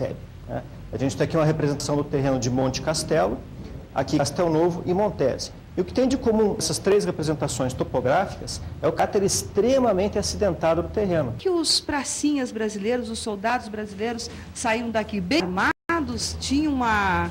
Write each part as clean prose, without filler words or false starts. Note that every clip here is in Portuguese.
FEB, né? A gente tem aqui uma representação do terreno de Monte Castelo, aqui Castel Novo e Montese. E o que tem de comum essas três representações topográficas é o caráter extremamente acidentado do terreno. Que os pracinhas brasileiros, os soldados brasileiros saíam daqui bem armados, tinham uma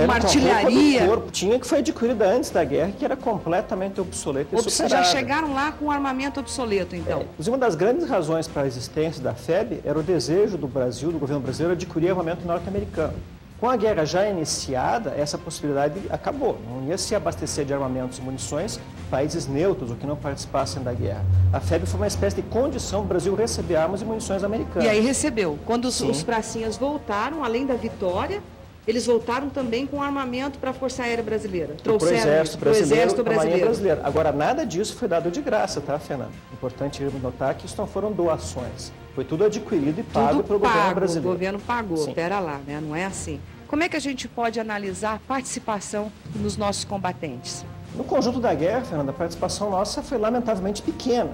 artilharia. Do corpo, tinha que foi adquirida antes da guerra, que era completamente obsoleta e superada. Já chegaram lá com armamento obsoleto, então. Uma das grandes razões para a existência da FEB era o desejo do Brasil, do governo brasileiro, adquirir armamento norte-americano. Com a guerra já iniciada, essa possibilidade acabou. Não ia se abastecer de armamentos e munições países neutros ou que não participassem da guerra. A FEB foi uma espécie de condição do Brasil receber armas e munições americanas. E aí recebeu. Quando os pracinhas voltaram, além da vitória, eles voltaram também com armamento para a Força Aérea Brasileira. Trouxeram para o Exército Brasileiro. Agora, nada disso foi dado de graça, tá, Fernando? Importante notar que isso não foram doações. Foi tudo adquirido e pago pelo governo brasileiro. O governo pagou, pera lá, né? Não é assim. Como é que a gente pode analisar a participação nos nossos combatentes? No conjunto da guerra, Fernanda, a participação nossa foi lamentavelmente pequena.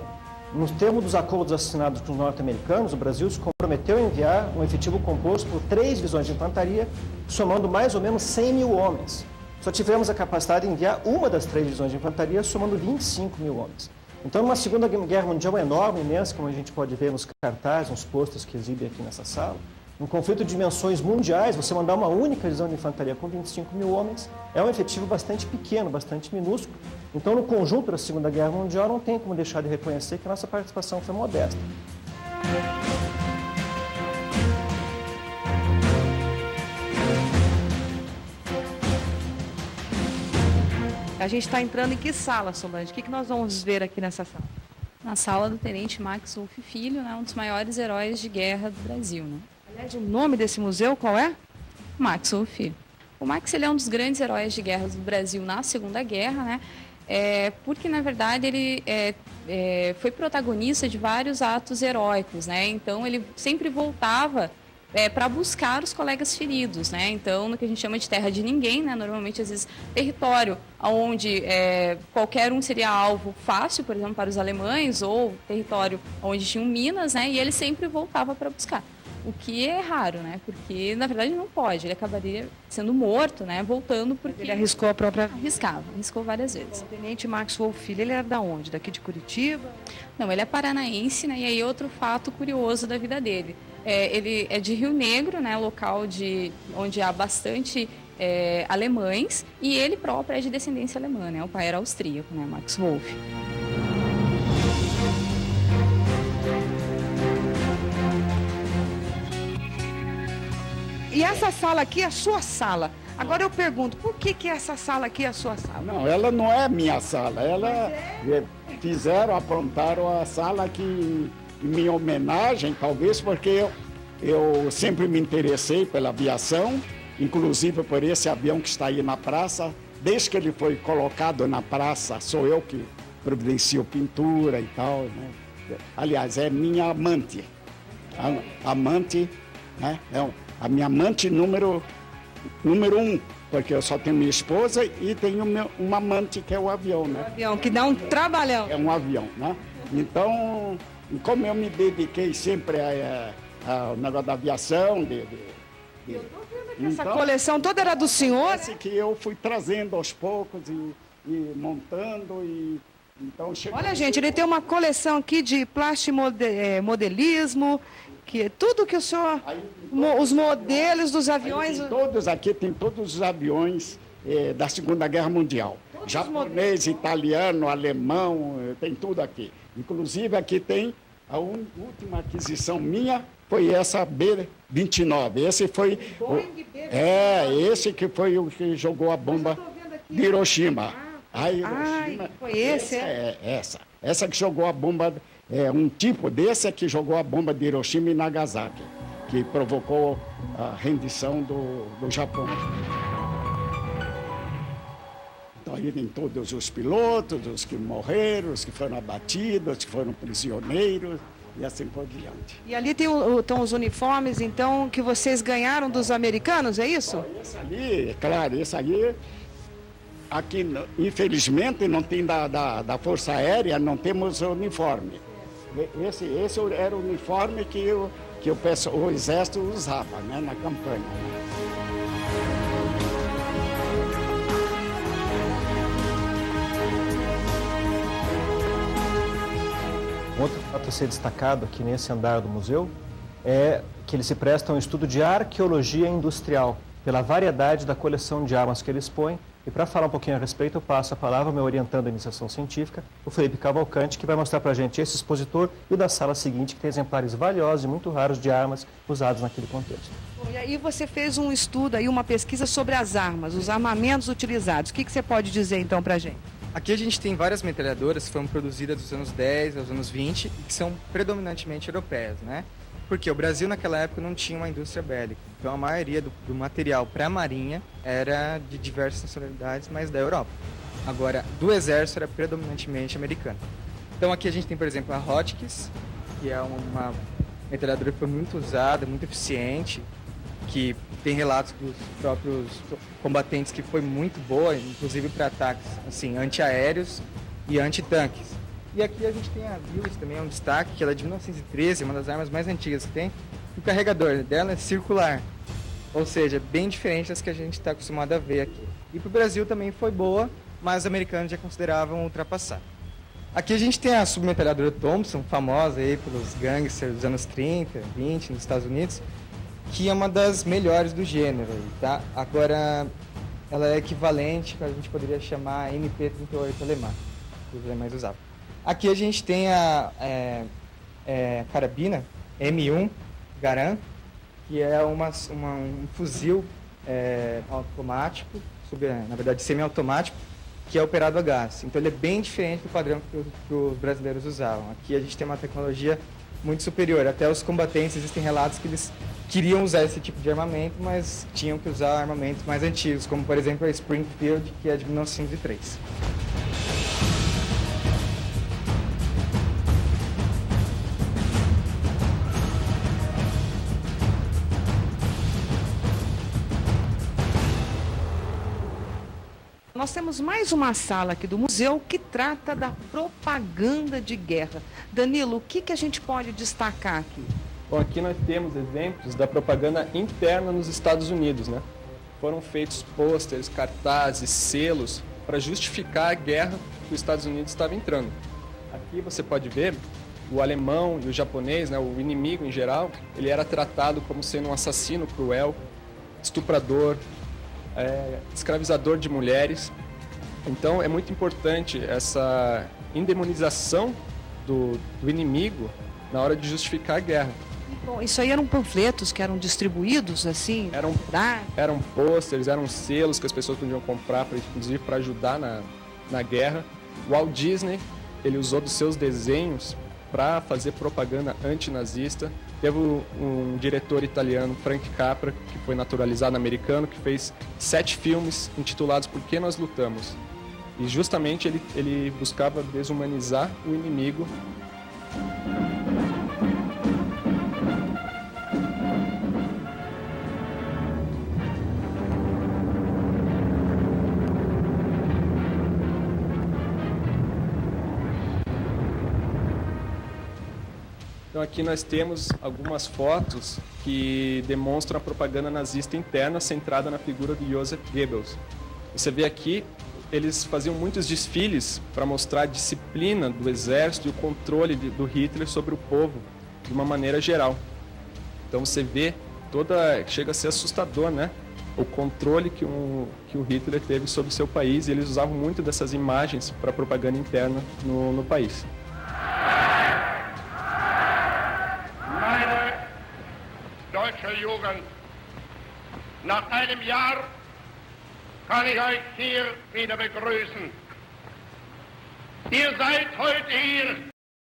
Nos termos dos acordos assinados com os norte-americanos, o Brasil se comprometeu a enviar um efetivo composto por 3 divisões de infantaria, somando mais ou menos 100 mil homens. Só tivemos a capacidade de enviar uma das 3 divisões de infantaria, somando 25 mil homens. Então, numa Segunda Guerra Mundial enorme, imensa, como a gente pode ver nos cartazes, nos posters que exibem aqui nessa sala, um conflito de dimensões mundiais, você mandar uma única divisão de infantaria com 25 mil homens é um efetivo bastante pequeno, bastante minúsculo. Então, no conjunto da Segunda Guerra Mundial, não tem como deixar de reconhecer que a nossa participação foi modesta. A gente está entrando em que sala, Solange? O que nós vamos ver aqui nessa sala? Na sala do Tenente Max Wolff Filho, né, um dos maiores heróis de guerra do Brasil. Né? Aliás, o nome desse museu qual é? Max Wolff Filho. O Max ele é um dos grandes heróis de guerra do Brasil na Segunda Guerra, né? Porque, na verdade, ele foi protagonista de vários atos heróicos, né? Então, ele sempre voltava para buscar os colegas feridos, né? Então, no que a gente chama de terra de ninguém, né? Normalmente, às vezes, território onde qualquer um seria alvo fácil, por exemplo, para os alemães, ou território onde tinham minas, né? E ele sempre voltava para buscar. O que é raro, né? Porque, na verdade, não pode. Ele acabaria sendo morto, né? Voltando porque... Ele arriscou a própria... Arriscou várias vezes. O Tenente Max Wolff Filho, ele era da onde? Daqui de Curitiba? Não, ele é paranaense, né? E aí outro fato curioso da vida dele. Ele é de Rio Negro, né? Local onde há bastante alemães. E ele próprio é de descendência alemã, né? O pai era austríaco, né? Max Wolff. E essa sala aqui é a sua sala. Agora eu pergunto, por que essa sala aqui é a sua sala? Não, ela não é minha sala. Aprontaram a sala aqui em minha homenagem, talvez porque eu sempre me interessei pela aviação, inclusive por esse avião que está aí na praça. Desde que ele foi colocado na praça, sou eu que providencio pintura e tal, né? Aliás, é minha amante. Amante, né? A minha amante número 1, porque eu só tenho minha esposa e tenho uma amante que é o avião, né? O avião, que dá um trabalhão. É um avião, né? Então, como eu me dediquei sempre ao negócio da aviação, essa coleção toda era do senhor? Esse que eu fui trazendo aos poucos e montando e... Então, olha, gente, ele tem uma coleção aqui de plastimodelismo, que tudo que o senhor... os modelos dos aviões... Tem todos os aviões da Segunda Guerra Mundial. Japonês, italiano, alemão, tem tudo aqui. Inclusive aqui tem a última aquisição minha, foi essa B-29. Esse foi... esse que foi o que jogou a bomba de Hiroshima. Foi esse? Essa que jogou a bomba, um tipo desse que jogou a bomba de Hiroshima e Nagasaki, que provocou a rendição do Japão. Então aí tem todos os pilotos, os que morreram, os que foram abatidos, os que foram prisioneiros e assim por diante. E ali estão os uniformes, então, que vocês ganharam dos americanos, é isso? Esse ali, claro, esse ali... Aqui, infelizmente, não tem da Força Aérea, não temos uniforme. Esse era o uniforme que que o exército usava, né, na campanha. Outro fato a ser destacado aqui nesse andar do museu é que ele se presta a um estudo de arqueologia industrial, pela variedade da coleção de armas que ele expõe. E para falar um pouquinho a respeito, eu passo a palavra ao meu orientando a iniciação científica, o Felipe Cavalcante, que vai mostrar para a gente esse expositor e o da sala seguinte, que tem exemplares valiosos e muito raros de armas usadas naquele contexto. Bom, e aí você fez um estudo, aí uma pesquisa sobre as armas, os armamentos utilizados. O que você pode dizer então para a gente? Aqui a gente tem várias metralhadoras que foram produzidas dos anos 10 aos anos 20 e que são predominantemente europeias, né? Porque o Brasil naquela época não tinha uma indústria bélica. Então a maioria do material para a marinha era de diversas nacionalidades, mas da Europa. Agora, do exército era predominantemente americano. Então aqui a gente tem, por exemplo, a Hotchkiss, que é uma metralhadora que foi muito usada, muito eficiente, que tem relatos dos próprios combatentes que foi muito boa, inclusive para ataques assim, antiaéreos e antitanques. E aqui a gente tem a Willis também, é um destaque, que ela é de 1913, uma das armas mais antigas que tem. O carregador dela é circular, ou seja, bem diferente das que a gente está acostumado a ver aqui. E para o Brasil também foi boa, mas os americanos já consideravam ultrapassar. Aqui a gente tem a submetralhadora Thompson, famosa aí pelos gangsters dos anos 30, 20 nos Estados Unidos, que é uma das melhores do gênero, tá? Agora, ela é equivalente, que a gente poderia chamar MP-38 alemã, que os alemães usavam. Aqui a gente tem a carabina M1 Garand, que é um fuzil automático, na verdade semiautomático, que é operado a gás. Então ele é bem diferente do padrão que os brasileiros usavam. Aqui a gente tem uma tecnologia muito superior. Até os combatentes, existem relatos que eles queriam usar esse tipo de armamento, mas tinham que usar armamentos mais antigos, como por exemplo a Springfield, que é de 1903. Nós temos mais uma sala aqui do museu que trata da propaganda de guerra. Danilo, o que a gente pode destacar aqui? Bom, aqui nós temos exemplos da propaganda interna nos Estados Unidos, né? Foram feitos pôsteres, cartazes, selos para justificar a guerra que os Estados Unidos estava entrando. Aqui você pode ver o alemão e o japonês, né, o inimigo em geral, ele era tratado como sendo um assassino cruel, estuprador, escravizador de mulheres. Então é muito importante essa endemonização do inimigo na hora de justificar a guerra. Bom, isso aí eram panfletos que eram distribuídos assim? Eram pôsteres, eram selos que as pessoas podiam comprar, inclusive para ajudar na guerra. O Walt Disney, ele usou dos seus desenhos para fazer propaganda antinazista. Teve um diretor italiano, Frank Capra, que foi naturalizado americano, que fez 7 filmes intitulados Por que Nós Lutamos? E justamente ele buscava desumanizar o inimigo. Então aqui nós temos algumas fotos que demonstram a propaganda nazista interna centrada na figura de Joseph Goebbels. Você vê aqui, eles faziam muitos desfiles para mostrar a disciplina do exército e o controle do Hitler sobre o povo de uma maneira geral. Então você vê chega a ser assustador, né? O controle que o Hitler teve sobre o seu país, e eles usavam muito dessas imagens para propaganda interna no país. Deutsche Jugend, nach einem Jahr kann ich euch hier wieder begrüßen. Ihr seid heute hier